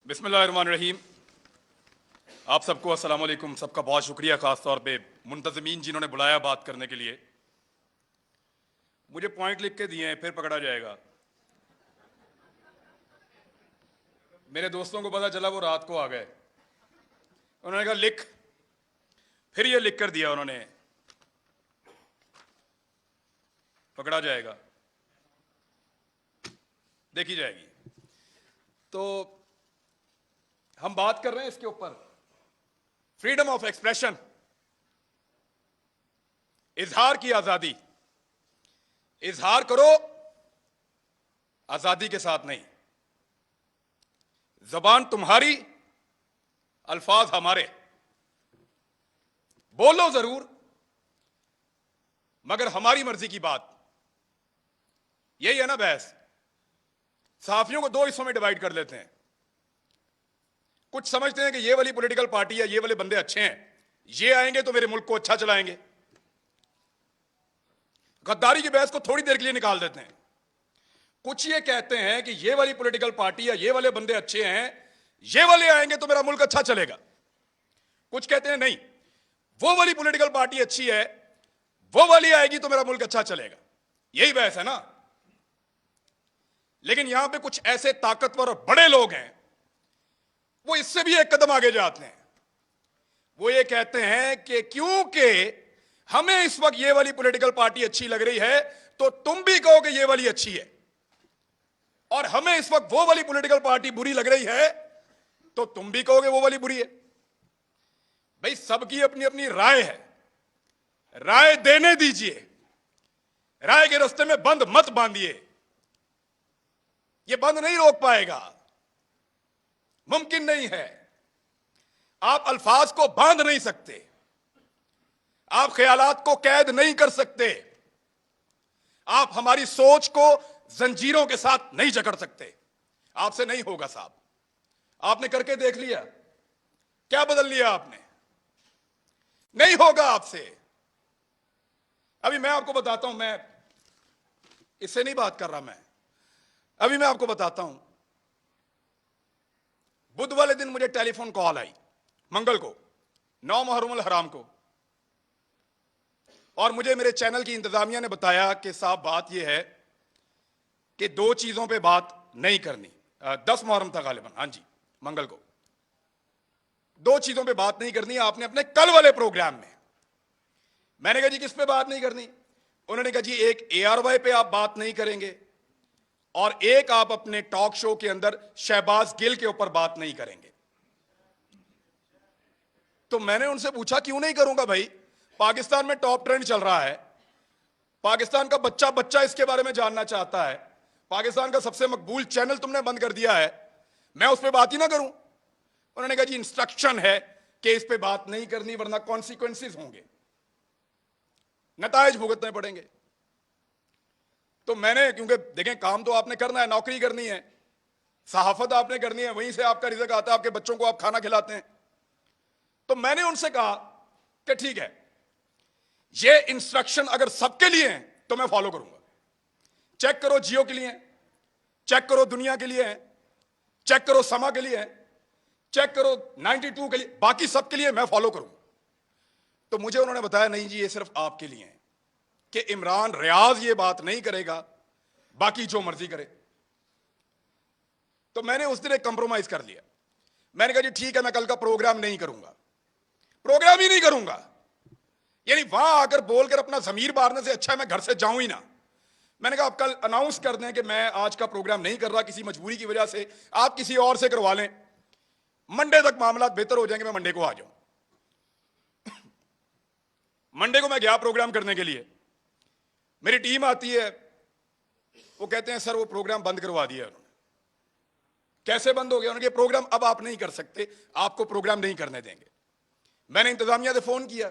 बिस्मिल्लाहिर्रहमानिर्रहीम। आप सबको अस्सलाम वालेकुम। सबका बहुत शुक्रिया, खास तौर पे मुंतज़मीन जिन्होंने बुलाया बात करने के लिए। मुझे पॉइंट लिख के दिए हैं, फिर पकड़ा जाएगा। मेरे दोस्तों को पता चला, वो रात को आ गए। उन्होंने कहा लिख, फिर ये लिख कर दिया उन्होंने, पकड़ा जाएगा, देखी जाएगी। तो हम बात कर रहे हैं इसके ऊपर, फ्रीडम ऑफ एक्सप्रेशन, इजहार की आजादी। इजहार करो, आजादी के साथ नहीं। जबान तुम्हारी, अल्फाज हमारे। बोलो जरूर, मगर हमारी मर्जी की बात। यही है ना बहस। सहाफियों को दो हिस्सों में डिवाइड कर लेते हैं। कुछ समझते हैं कि ये वाली पॉलिटिकल पार्टी या ये वाले बंदे अच्छे हैं, ये आएंगे तो मेरे मुल्क को अच्छा चलाएंगे। गद्दारी की बहस को थोड़ी देर के लिए निकाल देते हैं। कुछ ये कहते हैं कि ये वाली पॉलिटिकल पार्टी या ये वाले बंदे अच्छे हैं, ये वाले आएंगे तो मेरा मुल्क अच्छा चलेगा। कुछ कहते हैं नहीं, वो वाली पॉलिटिकल पार्टी अच्छी है, वो वाली आएगी तो मेरा मुल्क अच्छा चलेगा। यही बहस है ना। लेकिन यहां पे कुछ ऐसे ताकतवर और बड़े लोग हैं, वो इससे भी एक कदम आगे जाते हैं। वो ये कहते हैं कि क्योंकि हमें इस वक्त ये वाली पॉलिटिकल पार्टी अच्छी लग रही है, तो तुम भी कहो कि ये वाली अच्छी है, और हमें इस वक्त वो वाली पॉलिटिकल पार्टी बुरी लग रही है, तो तुम भी कहोगे वो वाली बुरी है। भाई, सबकी अपनी अपनी राय है, राय देने दीजिए। राय के रास्ते में बंद मत बांधिए, ये बंद नहीं रोक पाएगा, मुमकिन नहीं है। आप अल्फाज को बांध नहीं सकते, आप ख्यालात को कैद नहीं कर सकते, आप हमारी सोच को जंजीरों के साथ नहीं जकड़ सकते। आपसे नहीं होगा साहब। आपने करके देख लिया, क्या बदल लिया आपने? नहीं होगा आपसे। अभी मैं आपको बताता हूं, मैं इससे नहीं बात कर रहा, अभी मैं आपको बताता हूं। बुध वाले दिन मुझे टेलीफोन कॉल आई, मंगल को, 9 मुहर्रम हराम को, और मुझे मेरे चैनल की इंतजामिया ने बताया कि साहब बात यह है कि 2 चीजों पे बात नहीं करनी। 10 मुहर्रम था गालिबन, हां जी, मंगल को। 2 चीजों पे बात नहीं करनी आपने अपने कल वाले प्रोग्राम में। मैंने कहा जी किस पे बात नहीं करनी? उन्होंने कहा जी एक ARY पे आप बात नहीं करेंगे, और एक आप अपने टॉक शो के अंदर शहबाज गिल के ऊपर बात नहीं करेंगे। तो मैंने उनसे पूछा क्यों नहीं करूंगा भाई? पाकिस्तान में टॉप ट्रेंड चल रहा है, पाकिस्तान का बच्चा बच्चा इसके बारे में जानना चाहता है, पाकिस्तान का सबसे मकबूल चैनल तुमने बंद कर दिया है, मैं उस पर बात ही ना करूं? उन्होंने कहा जी इंस्ट्रक्शन है कि इस पे बात नहीं करनी, वरना कॉन्सिक्वेंसेस होंगे, नतायज भुगतने पड़ेंगे। तो मैंने, क्योंकि देखें काम तो आपने करना है, नौकरी करनी है, सहाफत आपने करनी है, वहीं से आपका रिज़्क आता है, आपके बच्चों को आप खाना खिलाते हैं। तो मैंने उनसे कहा कि ठीक है, ये इंस्ट्रक्शन अगर सबके लिए हैं तो मैं फॉलो करूंगा। चेक करो जियो के लिए है, चेक करो दुनिया के लिए है, चेक करो समा के लिए है, चेक करो 92 के लिए, बाकी सबके लिए मैं फॉलो करूंगा। तो मुझे उन्होंने बताया नहीं जी ये सिर्फ आपके लिए है, कि इमरान रियाज ये बात नहीं करेगा, बाकी जो मर्जी करे। तो मैंने उस दिन एक कंप्रोमाइज कर लिया। मैंने कहा जी ठीक है, मैं कल का प्रोग्राम नहीं करूंगा, प्रोग्राम ही नहीं करूंगा। यानी वहां आकर बोलकर अपना जमीर मारने से अच्छा है मैं घर से जाऊं ही ना। मैंने कहा आप कल अनाउंस कर दें कि मैं आज का प्रोग्राम नहीं कर रहा, किसी मजबूरी की वजह से, आप किसी और से करवा लें, मंडे तक मामला बेहतर हो जाएंगे, मैं मंडे को आ जाऊं। मंडे को मैं गया प्रोग्राम करने के लिए, मेरी टीम आती है, वो कहते हैं सर वो प्रोग्राम बंद करवा दिया उन्होंने। कैसे बंद हो गया? उन्होंने कहा प्रोग्राम अब आप नहीं कर सकते, आपको प्रोग्राम नहीं करने देंगे। मैंने इंतजामिया से फोन किया,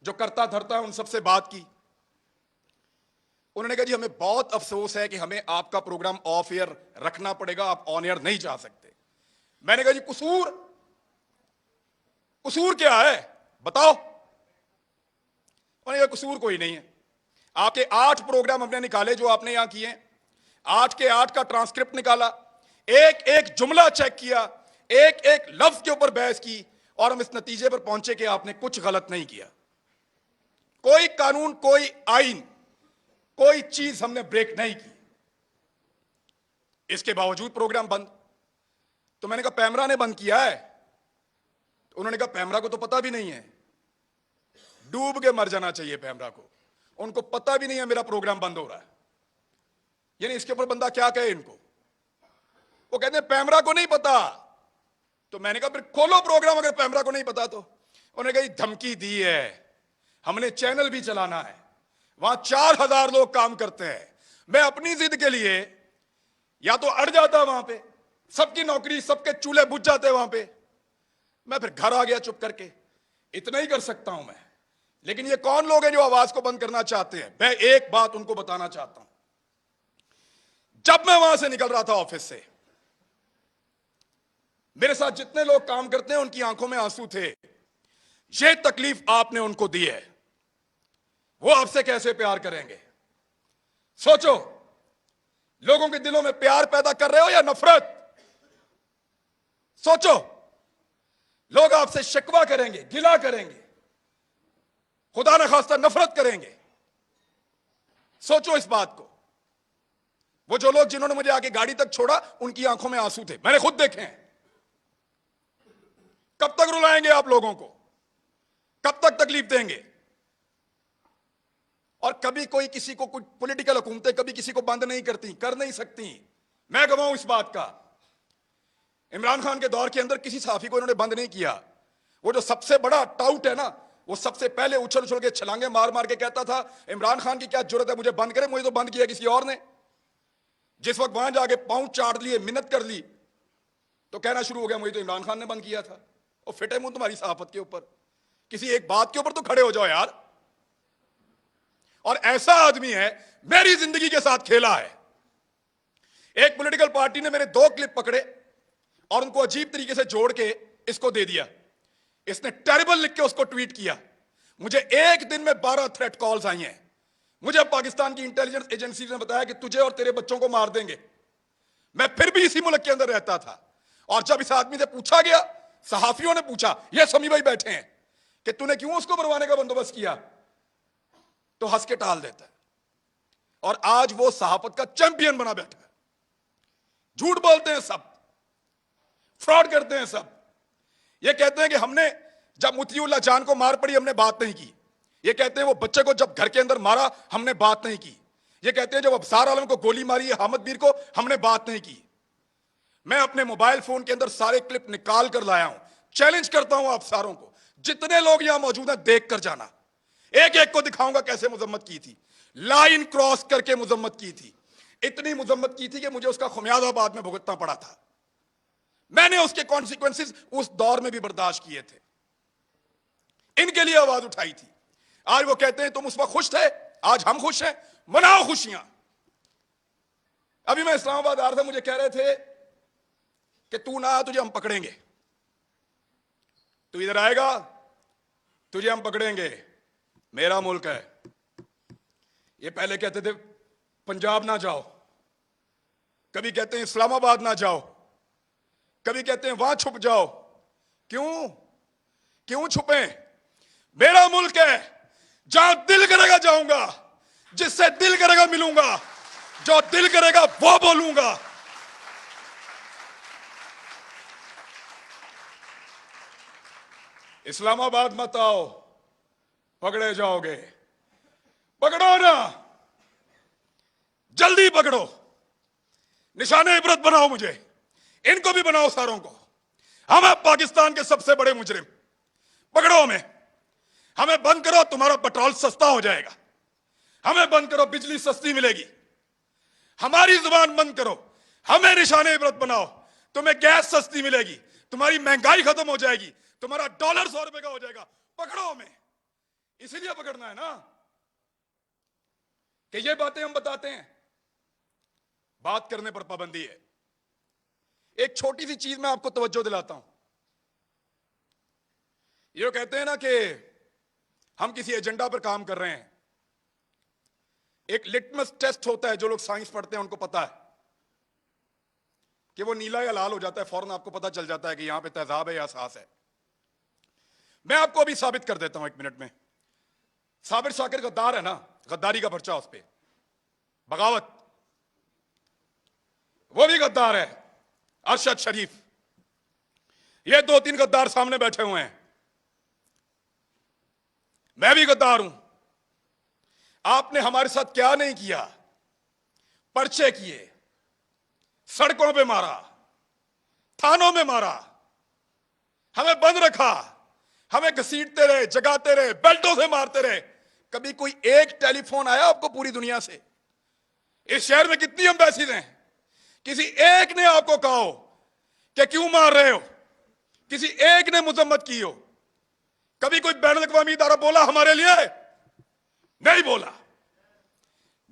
जो करता धरता है उन सबसे बात की। उन्होंने कहा जी हमें बहुत अफसोस है कि हमें आपका प्रोग्राम ऑफ एयर रखना पड़ेगा, आप ऑन एयर नहीं जा सकते। मैंने कहा जी कसूर क्या है बताओ? उन्होंने कहा कसूर कोई नहीं है, आपके 8 प्रोग्राम हमने निकाले जो आपने यहां किए, 8 के 8 का ट्रांसक्रिप्ट निकाला, एक एक जुमला चेक किया, एक एक लफ्ज के ऊपर बहस की, और हम इस नतीजे पर पहुंचे कि आपने कुछ गलत नहीं किया। कोई कानून, कोई आइन, कोई चीज हमने ब्रेक नहीं की। इसके बावजूद प्रोग्राम बंद। तो मैंने कहा पैमरा ने बंद किया है। तो उन्होंने कहा पैमरा को तो पता भी नहीं है, डूब के मर जाना चाहिए पैमरा को, उनको पता भी नहीं है मेरा प्रोग्राम बंद हो रहा है। यानी इसके ऊपर बंदा क्या कहे इनको। वो कहते हैं पैमरा को नहीं पता। तो मैंने कहा फिर खोलो प्रोग्राम, अगर पैमरा को नहीं पता तो। उन्होंने कहा धमकी दी है, हमने चैनल भी चलाना है, वहां 4000 लोग काम करते हैं। मैं अपनी जिद के लिए या तो अड़ जाता वहां पे, सबकी नौकरी, सबके चूल्हे बुझ जाते वहां पे, मैं फिर घर आ गया चुप करके। इतना ही कर सकता हूं मैं। लेकिन ये कौन लोग हैं जो आवाज को बंद करना चाहते हैं? मैं एक बात उनको बताना चाहता हूं। जब मैं वहां से निकल रहा था ऑफिस से, मेरे साथ जितने लोग काम करते हैं उनकी आंखों में आंसू थे। ये तकलीफ आपने उनको दी है, वो आपसे कैसे प्यार करेंगे? सोचो, लोगों के दिलों में प्यार पैदा कर रहे हो या नफरत? सोचो, लोग आपसे शिकवा करेंगे, गिला करेंगे, खुदा न खास्ता नफरत करेंगे। सोचो इस बात को। वो जो लोग जिन्होंने मुझे आके गाड़ी तक छोड़ा, उनकी आंखों में आंसू थे, मैंने खुद देखे हैं। कब तक रुलाएंगे आप लोगों को? कब तक तकलीफ देंगे? और कभी कोई किसी को, कुछ पॉलिटिकल हुकूमतें कभी किसी को बंद नहीं करती, कर नहीं सकती। मैं गवाऊं इस बात का। इमरान खान के दौर के अंदर किसी सहाफी को इन्होंने बंद नहीं किया। वो जो सबसे बड़ा टाउट है ना, वो सबसे पहले उछल उछल के छलांगे मार मार के कहता था इमरान खान की क्या जरूरत है मुझे बंद करे, मुझे तो बंद किया किसी और ने। जिस वक्त वहां जाके पांव चाट लिए, मिन्नत कर ली, तो कहना शुरू हो गया मुझे तो इमरान खान ने बंद किया था। और फिटे मुंह तुम्हारी सहाफत के ऊपर, किसी एक बात के ऊपर तो खड़े हो जाओ यार। और ऐसा आदमी है, मेरी जिंदगी के साथ खेला है। एक पॉलिटिकल पार्टी ने मेरे 2 क्लिप पकड़े और उनको अजीब तरीके से जोड़ के इसको दे दिया। इसने टेरिबल लिख के उसको ट्वीट किया। मुझे एक दिन में 12 थ्रेट कॉल्स आई हैं। मुझे पाकिस्तान की इंटेलिजेंस एजेंसी ने बताया कि तुझे और तेरे बच्चों को मार देंगे। मैं फिर भी इसी मुल्क के अंदर रहता था। और जब इस आदमी से पूछा गया, सहाफियों ने पूछा, ये समी भाई बैठे हैं, कि तूने क्यों उसको मरवाने का बंदोबस्त किया, तो हंस के टाल देता है। और आज वो सहाफत का चैंपियन बना बैठा है। झूठ बोलते हैं सब, फ्रॉड करते हैं सब। ये कहते हैं कि हमने जब मुतीउल्लाह जान को मार पड़ी हमने बात नहीं की। ये कहते हैं वो बच्चे को जब घर के अंदर मारा हमने बात नहीं की। ये कहते हैं जब अबसार आलम को गोली मारी है हामिद मीर को, हमने बात नहीं की। मैं अपने मोबाइल फोन के अंदर सारे क्लिप निकाल कर लाया हूं। चैलेंज करता हूं आप सारों को, जितने लोग यहां मौजूद हैं देख कर जाना। एक एक को दिखाऊंगा कैसे मुजम्मत की थी, लाइन क्रॉस करके मुजम्मत की थी। इतनी मुजम्मत की थी कि मुझे उसका खुमियाजा बाद में भुगतना पड़ा था। मैंने उसके कॉन्सिक्वेंसेस उस दौर में भी बर्दाश्त किए थे। इनके लिए आवाज उठाई थी। आज वो कहते हैं तुम उस वक्त खुश थे, आज हम खुश हैं, मनाओ खुशियां। अभी मैं इस्लामाबाद आ रहा था, मुझे कह रहे थे कि तू ना तुझे हम पकड़ेंगे, तू इधर आएगा तुझे हम पकड़ेंगे, मेरा मुल्क है। ये पहले कहते थे पंजाब ना जाओ, कभी कहते हैं इस्लामाबाद ना जाओ, कभी कहते हैं वहां छुप जाओ। क्यों क्यों छुपे? मेरा मुल्क है, जहां दिल करेगा जाऊंगा, जिससे दिल करेगा मिलूंगा, जो दिल करेगा वो बोलूंगा। इस्लामाबाद मत आओ, पकड़े जाओगे। पकड़ो ना, जल्दी पकड़ो, निशाने इबरत बनाओ मुझे, इनको भी बनाओ, सारों को। हम हैं पाकिस्तान के सबसे बड़े मुजरिम, पकड़ो हमें बंद करो, तुम्हारा पेट्रोल सस्ता हो जाएगा। हमें बंद करो, बिजली सस्ती मिलेगी। हमारी जुबान बंद करो, हमें निशाने इबरत बनाओ, तुम्हें गैस सस्ती मिलेगी, तुम्हारी महंगाई खत्म हो जाएगी, तुम्हारा डॉलर 100 रुपए का हो जाएगा। पकड़ो हमें, इसीलिए पकड़ना है ना कि ये बातें हम बताते हैं। बात करने पर पाबंदी है। एक छोटी सी चीज मैं आपको तवज्जो दिलाता हूं। ये कहते हैं ना कि हम किसी एजेंडा पर काम कर रहे हैं। एक लिटमस टेस्ट होता है, जो लोग साइंस पढ़ते हैं उनको पता है। कि वो नीला या लाल हो जाता है, फौरन आपको पता चल जाता है कि यहां पे तेजाब है या सास है। मैं आपको अभी साबित कर देता हूं 1 मिनट में। साबिर शाकिर गद्दार है ना, गद्दारी का पर्चा उस पर, बगावत, वो भी गद्दार है। अरशद शरीफ, ये 2-3 गद्दार सामने बैठे हुए हैं। मैं भी गद्दार हूं। आपने हमारे साथ क्या नहीं किया, पर्चे किए, सड़कों पे मारा, थानों में मारा, हमें बंद रखा, हमें घसीटते रहे, जगाते रहे, बेल्टों से मारते रहे। कभी कोई एक टेलीफोन आया आपको पूरी दुनिया से? इस शहर में कितनी एम्बेसीज हैं, किसी एक ने आपको कहा हो कि क्यों मार रहे हो? किसी एक ने मुजम्मत की हो? कभी कोई बैनुल अक़वामी इदारा बोला हमारे लिए? नहीं बोला,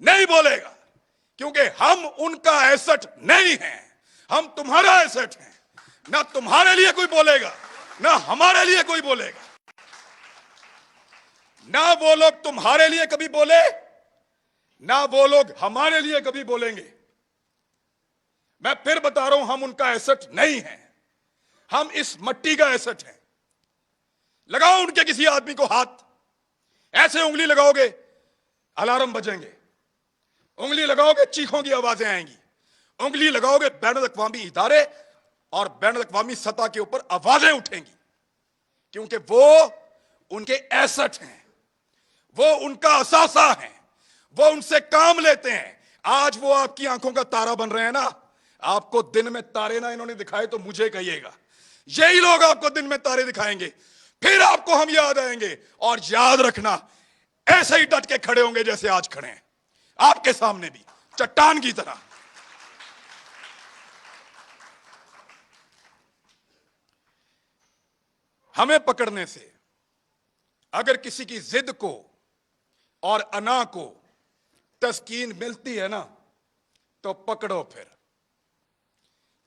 नहीं बोलेगा, क्योंकि हम उनका एसेट नहीं हैं, हम तुम्हारा एसेट हैं। ना तुम्हारे लिए कोई बोलेगा, ना हमारे लिए कोई बोलेगा। ना वो लोग तुम्हारे लिए कभी बोले, ना वो लोग हमारे लिए कभी बोलेंगे। मैं फिर बता रहा हूं, हम उनका एसेट नहीं हैं, हम इस मट्टी का एसेट हैं। लगाओ उनके किसी आदमी को हाथ, ऐसे उंगली लगाओगे अलार्म बजेंगे, उंगली लगाओगे चीखों की आवाजें आएंगी, उंगली लगाओगे बैनुल अक़वामी इदारे और बैनुल अक़वामी सतह के ऊपर आवाजें उठेंगी, क्योंकि वो उनके एसेट हैं, वो उनका असासा है, वो उनसे काम लेते हैं। आज वो आपकी आंखों का तारा बन रहे हैं ना। आपको दिन में तारे ना इन्होंने दिखाए तो मुझे कहिएगा, यही लोग आपको दिन में तारे दिखाएंगे, फिर आपको हम याद आएंगे। और याद रखना, ऐसे ही डट के खड़े होंगे जैसे आज खड़े हैं, आपके सामने भी चट्टान की तरह। हमें पकड़ने से अगर किसी की जिद को और अना को तस्कीन मिलती है ना, तो पकड़ो फिर।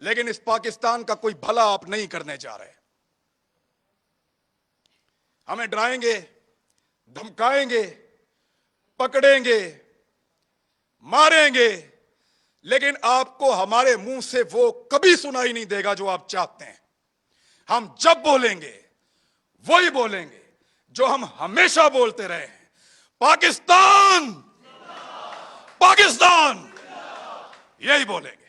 लेकिन इस पाकिस्तान का कोई भला आप नहीं करने जा रहे। हमें डराएंगे, धमकाएंगे, पकड़ेंगे, मारेंगे, लेकिन आपको हमारे मुंह से वो कभी सुनाई नहीं देगा जो आप चाहते हैं। हम जब बोलेंगे वही बोलेंगे जो हम हमेशा बोलते रहे हैं, पाकिस्तान, पाकिस्तान, यही बोलेंगे।